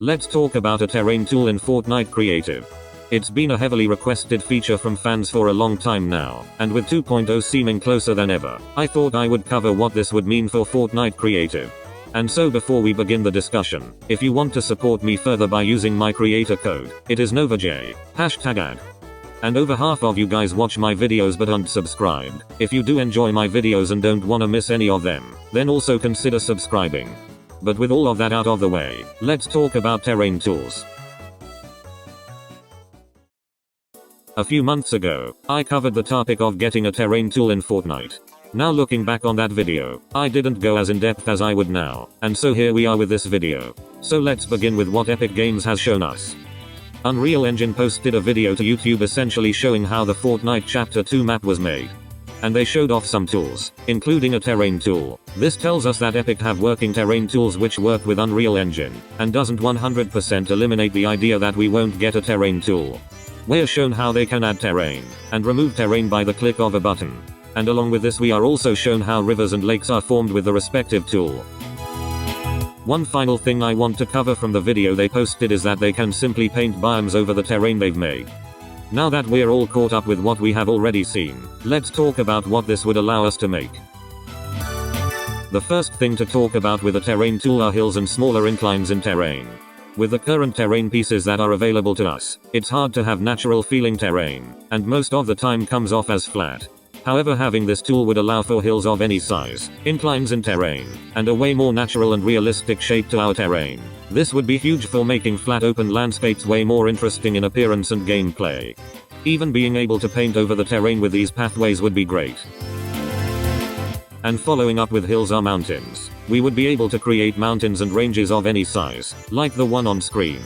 Let's talk about a terrain tool in Fortnite Creative. It's been a heavily requested feature from fans for a long time now, and with 2.0 seeming closer than ever, I thought I would cover what this would mean for Fortnite Creative. And so before we begin the discussion, if you want to support me further by using my creator code, it is NovaJay, #ad. And over half of you guys watch my videos but aren't subscribed. If you do enjoy my videos and don't wanna miss any of them, then also consider subscribing. But with all of that out of the way, let's talk about terrain tools. A few months ago, I covered the topic of getting a terrain tool in Fortnite. Now looking back on that video, I didn't go as in depth as I would now, and so here we are with this video. So let's begin with what Epic Games has shown us. Unreal Engine posted a video to YouTube essentially showing how the Fortnite Chapter 2 map was made. And they showed off some tools, including a terrain tool. This tells us that Epic have working terrain tools which work with Unreal Engine, and doesn't 100% eliminate the idea that we won't get a terrain tool. We're shown how they can add terrain, and remove terrain by the click of a button. And along with this we are also shown how rivers and lakes are formed with the respective tool. One final thing I want to cover from the video they posted is that they can simply paint biomes over the terrain they've made. Now that we're all caught up with what we have already seen, let's talk about what this would allow us to make. The first thing to talk about with a terrain tool are hills and smaller inclines in terrain. With the current terrain pieces that are available to us, it's hard to have natural feeling terrain, and most of the time comes off as flat. However, having this tool would allow for hills of any size, inclines in terrain, and a way more natural and realistic shape to our terrain. This would be huge for making flat open landscapes way more interesting in appearance and gameplay. Even being able to paint over the terrain with these pathways would be great. And following up with hills are mountains. We would be able to create mountains and ranges of any size, like the one on screen.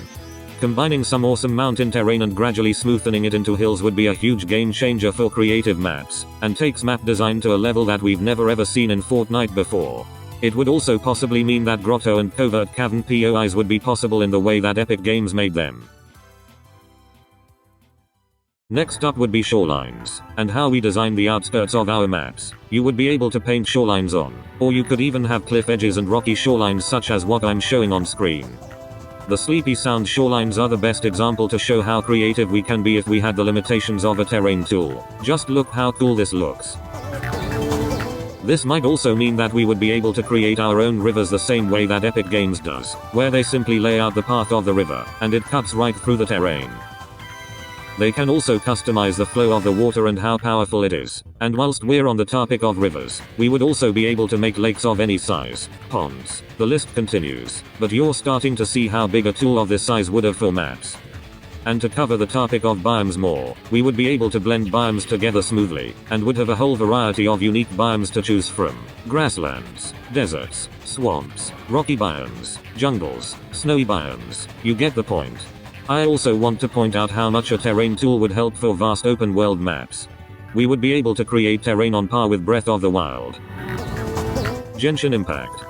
Combining some awesome mountain terrain and gradually smoothing it into hills would be a huge game changer for creative maps, and takes map design to a level that we've never ever seen in Fortnite before. It would also possibly mean that grotto and covert cavern POIs would be possible in the way that Epic Games made them. Next up would be shorelines, and how we design the outskirts of our maps. You would be able to paint shorelines on, or you could even have cliff edges and rocky shorelines such as what I'm showing on screen. The Sleepy Sound shorelines are the best example to show how creative we can be if we had the limitations of a terrain tool. Just look how cool this looks. This might also mean that we would be able to create our own rivers the same way that Epic Games does, where they simply lay out the path of the river, and it cuts right through the terrain. They can also customize the flow of the water and how powerful it is. And whilst we're on the topic of rivers, we would also be able to make lakes of any size, ponds, the list continues, but you're starting to see how big a tool of this size would have for maps. And to cover the topic of biomes more, we would be able to blend biomes together smoothly, and would have a whole variety of unique biomes to choose from. Grasslands, deserts, swamps, rocky biomes, jungles, snowy biomes, you get the point. I also want to point out how much a terrain tool would help for vast open world maps. We would be able to create terrain on par with Breath of the Wild, Genshin Impact,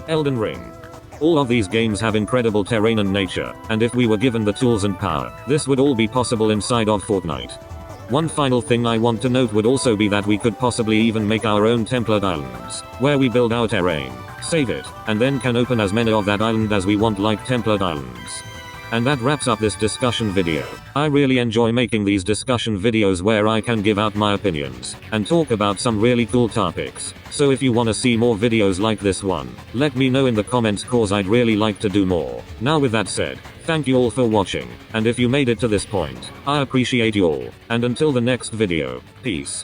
Elden Ring. All of these games have incredible terrain and nature, and if we were given the tools and power, this would all be possible inside of Fortnite. One final thing I want to note would also be that we could possibly even make our own template islands, where we build our terrain, save it, and then can open as many of that island as we want like template islands. And that wraps up this discussion video. I really enjoy making these discussion videos where I can give out my opinions, and talk about some really cool topics. So if you wanna see more videos like this one, let me know in the comments cause I'd really like to do more. Now with that said, thank you all for watching, and if you made it to this point, I appreciate you all, and until the next video, peace.